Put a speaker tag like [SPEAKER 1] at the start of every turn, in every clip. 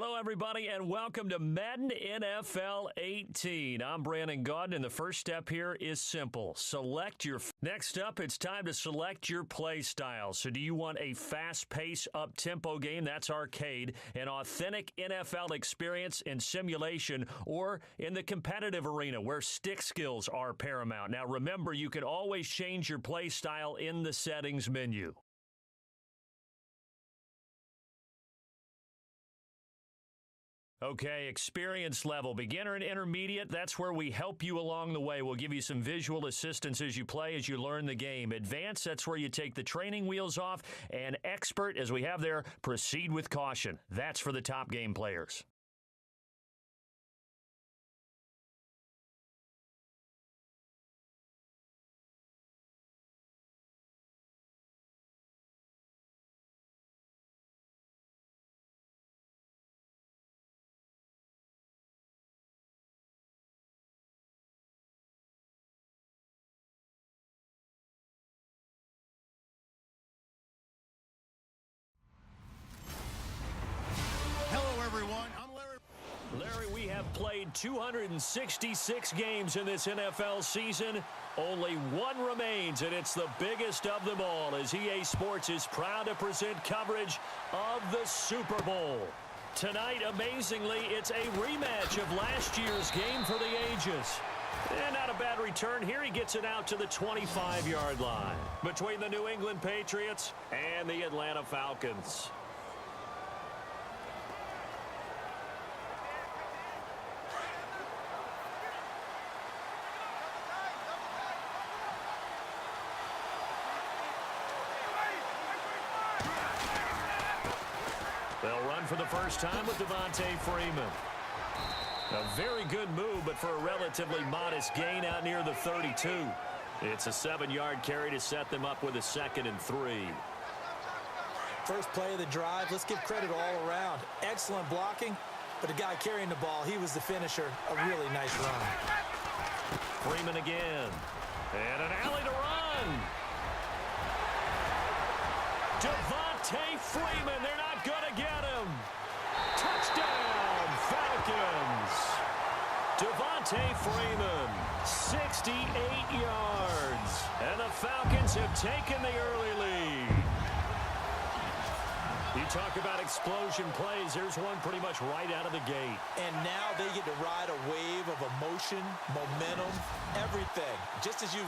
[SPEAKER 1] Hello, everybody, and welcome to Madden NFL 18. I'm Brandon Gaudin, and the first step here is simple. Next up, it's time to select your play style. So do you want a fast-paced, up-tempo game? That's arcade. An authentic NFL experience in simulation, or in the competitive arena where stick skills are paramount. Now, remember, you can always change your play style in the settings menu. Okay, experience level, beginner and intermediate, that's where we help you along the way. We'll give you some visual assistance as you play, as you learn the game. Advanced, that's where you take the training wheels off. And expert, as we have there, proceed with caution. That's for the top game players.
[SPEAKER 2] Everyone, I'm Larry.
[SPEAKER 1] Larry, we have played 266 games in this NFL season. Only one remains, and it's the biggest of them all, as EA Sports is proud to present coverage of the Super Bowl. Tonight, amazingly, it's a rematch of last year's game for the ages. And not a bad return. Here he gets it out to the 25-yard line between the New England Patriots and the Atlanta Falcons. They'll run for the first time with Devontae Freeman. A very good move, but for a relatively modest gain out near the 32. It's a 7-yard carry to set them up with a 2nd and 3.
[SPEAKER 3] First play of the drive, let's give credit all around. Excellent blocking, but the guy carrying the ball, he was the finisher. A really nice run.
[SPEAKER 1] Freeman again. And an alley to run. Devontae Freeman, they're not going to get him. Touchdown, Falcons. Devontae Freeman, 68 yards. And the Falcons have taken the early lead. You talk about explosion plays. There's one pretty much right out of the gate.
[SPEAKER 3] And now they get to ride a wave of emotion, momentum, everything. Just as you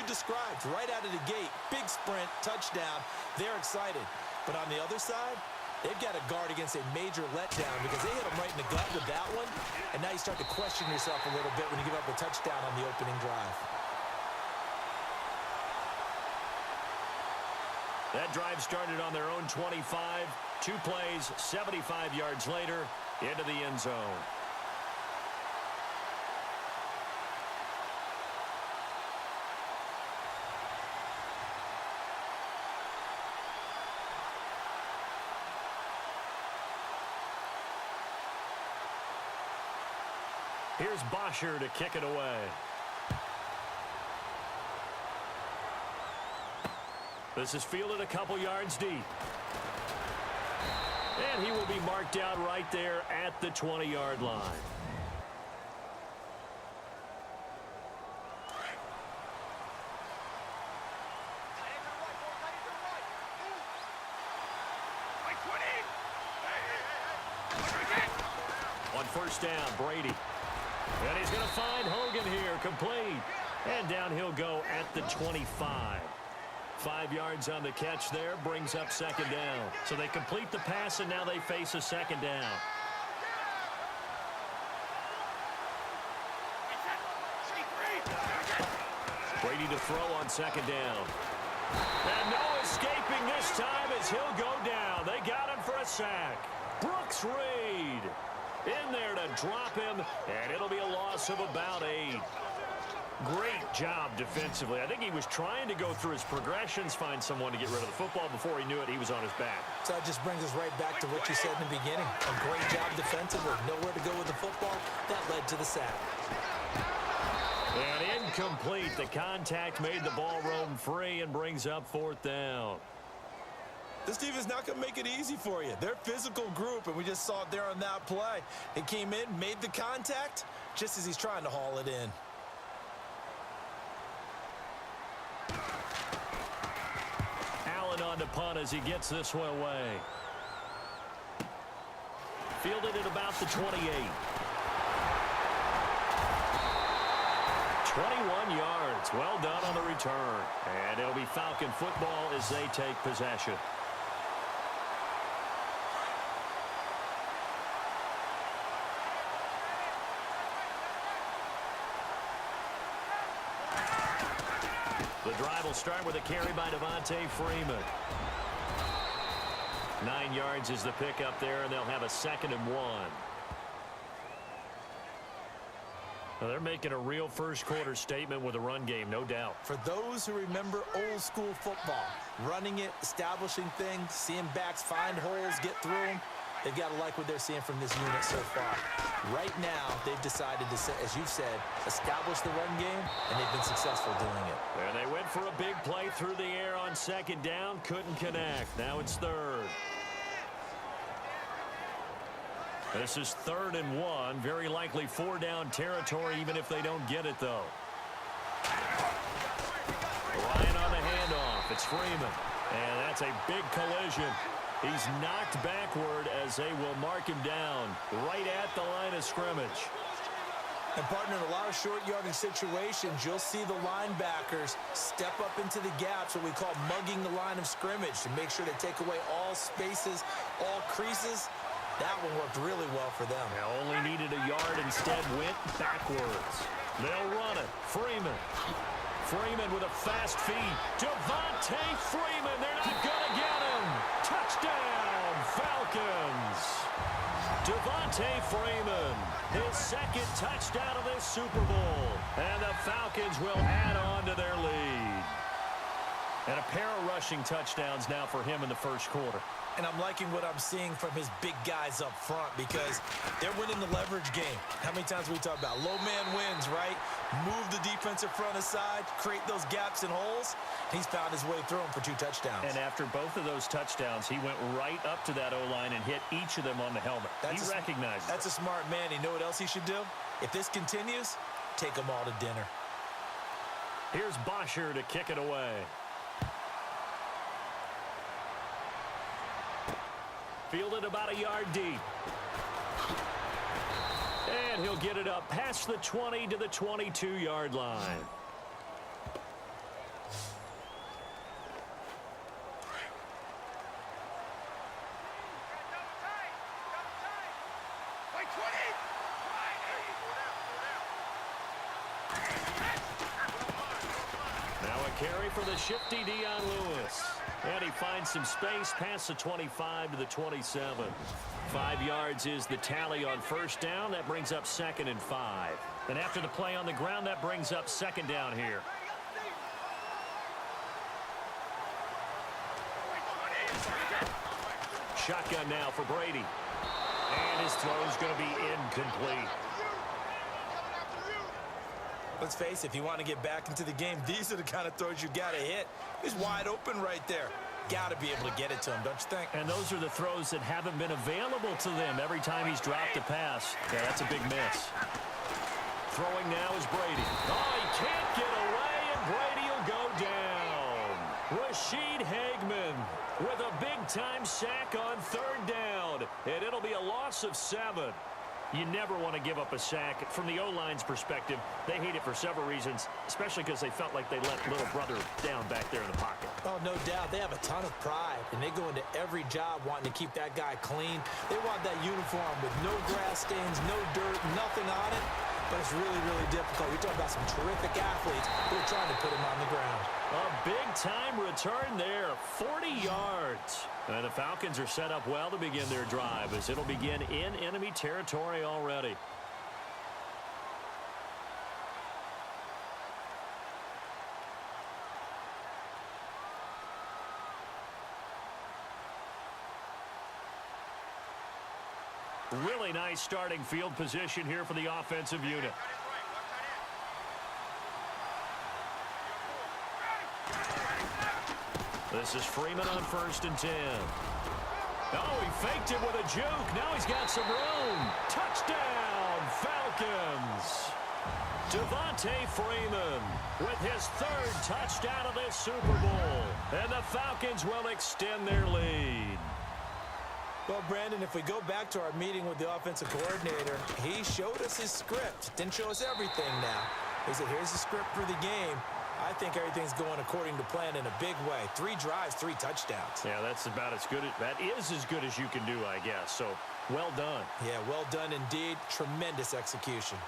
[SPEAKER 3] described, right out of the gate. Big sprint, touchdown. They're excited. But on the other side, they've got to guard against a major letdown because they hit them right in the gut with that one. And now you start to question yourself a little bit when you give up a touchdown on the opening drive.
[SPEAKER 1] That drive started on their own 25. 2 plays, 75 yards later, into the end zone. Here's Bosher to kick it away. This is fielded a couple yards deep. And he will be marked out right there at the 20-yard line. On first down, Brady. And he's going to find Hogan here, complete. And down he'll go at the 25. 5 yards on the catch there, brings up 2nd down. So they complete the pass, and now they face a 2nd down. Brady to throw on 2nd down. And no escaping this time as he'll go down. They got him for a sack. Brooks Reed in there to drop him, and it'll be a loss of about 8. Great job defensively. I think he was trying to go through his progressions, find someone to get rid of the football. Before he knew it, he was on his back.
[SPEAKER 3] So that just brings us right back to what you said in the beginning. A great job defensively. Nowhere to go with the football. That led to the sack.
[SPEAKER 1] And incomplete. The contact made the ball roam free and brings up 4th down.
[SPEAKER 3] This defense is not going to make it easy for you. They're a physical group, and we just saw it there on that play. It came in, made the contact, just as he's trying to haul it in.
[SPEAKER 1] Allen on to punt as he gets this one away. Fielded at about the 28. 21 yards. Well done on the return. And it'll be Falcon football as they take possession. The drive will start with a carry by Devontae Freeman. 9 yards is the pickup there, and they'll have a 2nd and 1. Well, they're making a real first-quarter statement with a run game, no doubt.
[SPEAKER 3] For those who remember old-school football, running it, establishing things, seeing backs find holes, get through them, they've got to like what they're seeing from this unit so far. Right now, they've decided to, as you've said, establish the run game, and they've been successful doing it.
[SPEAKER 1] And they went for a big play through the air on 2nd down, couldn't connect. Now it's 3rd. This is 3rd and 1. Very likely 4-down territory, even if they don't get it, though. Ryan on the handoff. It's Freeman. And that's a big collision. He's knocked backward as they will mark him down right at the line of scrimmage.
[SPEAKER 3] And, partner, in a lot of short yardage situations, you'll see the linebackers step up into the gaps, what we call mugging the line of scrimmage, to make sure they take away all spaces, all creases. That one worked really well for them.
[SPEAKER 1] They only needed a yard, instead went backwards. They'll run it. Freeman. Freeman with a fast feed. Devontae Freeman. They're not going to get him. Touchdown, Falcons. Devontae Freeman, his 2nd touchdown of this Super Bowl. And the Falcons will add on to their lead. And a pair of rushing touchdowns now for him in the first quarter.
[SPEAKER 3] And I'm liking what I'm seeing from his big guys up front because they're winning the leverage game. How many times we talk about low man wins, right? Move the defensive front aside, create those gaps and holes. He's found his way through them for 2 touchdowns.
[SPEAKER 1] And after both of those touchdowns, he went right up to that O-line and hit each of them on the helmet. He recognizes it.
[SPEAKER 3] That's a smart man. You know what else he should do? If this continues, take them all to dinner.
[SPEAKER 1] Here's Bosher to kick it away. Fielded about a yard deep. And he'll get it up past the 20 to the 22-yard line. Now a carry for the shifty Dion Lewis. And he finds some space past the 25 to the 27. 5 yards is the tally on 1st down. That brings up 2nd and 5. And after the play on the ground, that brings up 2nd down here. Shotgun now for Brady. And his throw is going to be incomplete.
[SPEAKER 3] Let's face it, if you want to get back into the game, these are the kind of throws you got to hit. He's wide open right there. Got to be able to get it to him, don't you think?
[SPEAKER 1] And those are the throws that haven't been available to them every time he's dropped a pass. Yeah, that's a big miss. Throwing now is Brady. Oh, he can't get away, and Brady will go down. Rashid Hageman with a big-time sack on 3rd down, and it'll be a loss of 7. You never want to give up a sack. From the O-line's perspective, they hate it for several reasons, especially because they felt like they let little brother down back there in the pocket.
[SPEAKER 3] Oh, no doubt. They have a ton of pride, and they go into every job wanting to keep that guy clean. They want that uniform with no grass stains, no dirt, nothing on it. But it's really, really difficult. You're talking about some terrific athletes who are trying to put him on the ground.
[SPEAKER 1] A big-time return there, 40 yards. And the Falcons are set up well to begin their drive as it'll begin in enemy territory already. Really nice starting field position here for the offensive unit. This is Freeman on 1st and 10. Oh, he faked it with a juke. Now he's got some room. Touchdown, Falcons. Devontae Freeman with his 3rd touchdown of this Super Bowl. And the Falcons will extend their lead.
[SPEAKER 3] Well, Brandon, if we go back to our meeting with the offensive coordinator, he showed us his script. Didn't show us everything now. He said, here's the script for the game. I think everything's going according to plan in a big way. 3 drives, 3 touchdowns.
[SPEAKER 1] Yeah, that's about as good. That is as good as you can do, I guess. So, well done.
[SPEAKER 3] Yeah, well done indeed. Tremendous execution.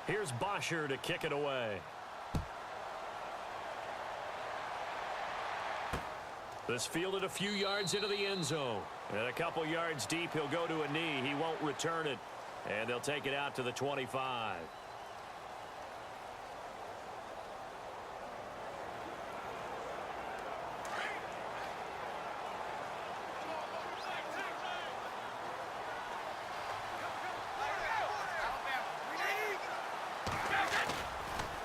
[SPEAKER 1] Here's Bosher to kick it away. This fielded a few yards into the end zone. And a couple yards deep, he'll go to a knee. He won't return it. And they'll take it out to the 25.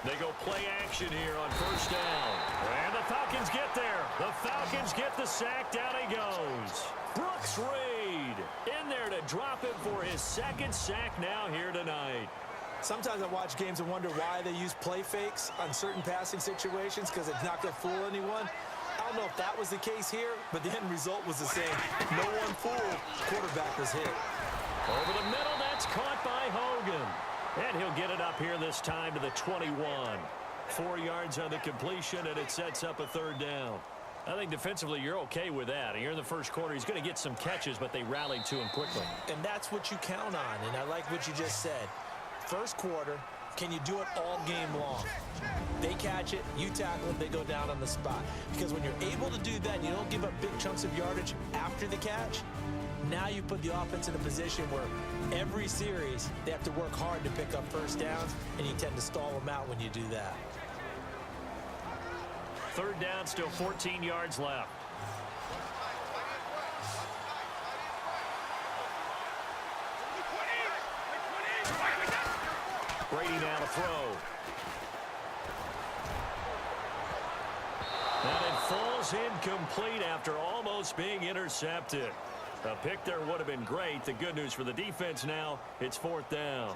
[SPEAKER 1] They go play action here on 1st down. And the Falcons get there. The Falcons get the sack. Down he goes. Brooks Reed in there to drop him for his 2nd sack now here tonight.
[SPEAKER 3] Sometimes I watch games and wonder why they use play fakes on certain passing situations because it's not going to fool anyone. I don't know if that was the case here, but the end result was the same. No one fooled. Quarterback was hit.
[SPEAKER 1] Over the middle, that's caught by Hogan. And he'll get it up here this time to the 21. 4 yards on the completion, and it sets up a 3rd down. I think defensively you're okay with that. Here in the first quarter, he's going to get some catches, but they rallied to him quickly.
[SPEAKER 3] And that's what you count on, and I like what you just said. First quarter, can you do it all game long? They catch it, you tackle them, they go down on the spot. Because when you're able to do that and you don't give up big chunks of yardage after the catch, now you put the offense in a position where every series they have to work hard to pick up 1st downs, and you tend to stall them out when you do that.
[SPEAKER 1] 3rd down, still 14 yards left. Brady now to throw. And it falls incomplete after almost being intercepted. A pick there would have been great. The good news for the defense now, it's 4th down.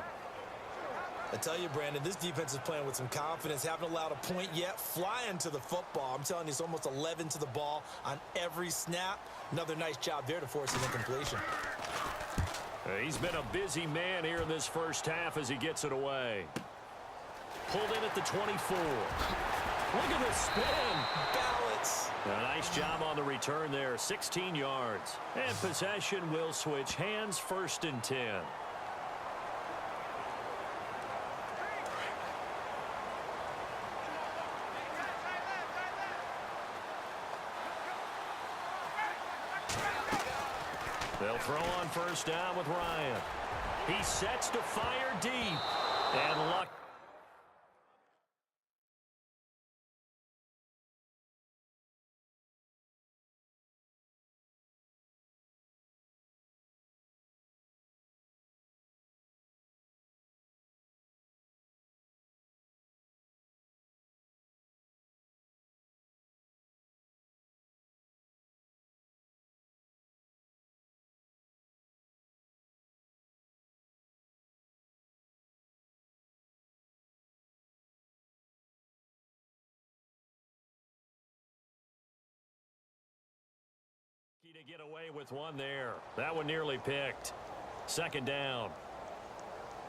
[SPEAKER 3] I tell you, Brandon, this defense is playing with some confidence. Haven't allowed a point yet. Flying to the football. I'm telling you, it's almost 11 to the ball on every snap. Another nice job there to force an incompletion.
[SPEAKER 1] He's been a busy man here in this first half as he gets it away. Pulled in at the 24. Look at the spin.
[SPEAKER 3] Balance.
[SPEAKER 1] A nice job on the return there. 16 yards. And possession will switch hands. 1st and 10. They'll throw on 1st down with Ryan. He sets to fire deep. And luck. To get away with one there. That one nearly picked. 2nd down.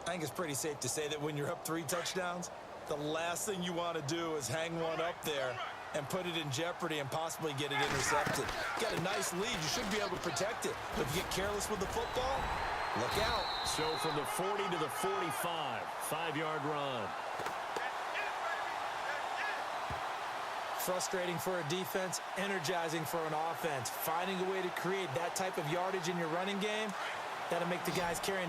[SPEAKER 3] I think it's pretty safe to say that when you're up 3 touchdowns, the last thing you want to do is hang one up there and put it in jeopardy and possibly get it intercepted. Got a nice lead. You should be able to protect it. But if you get careless with the football, look out.
[SPEAKER 1] So from the 40 to the 45, 5-yard run.
[SPEAKER 3] Frustrating for a defense, energizing for an offense. Finding a way to create that type of yardage in your running game, that'll make the guys carrying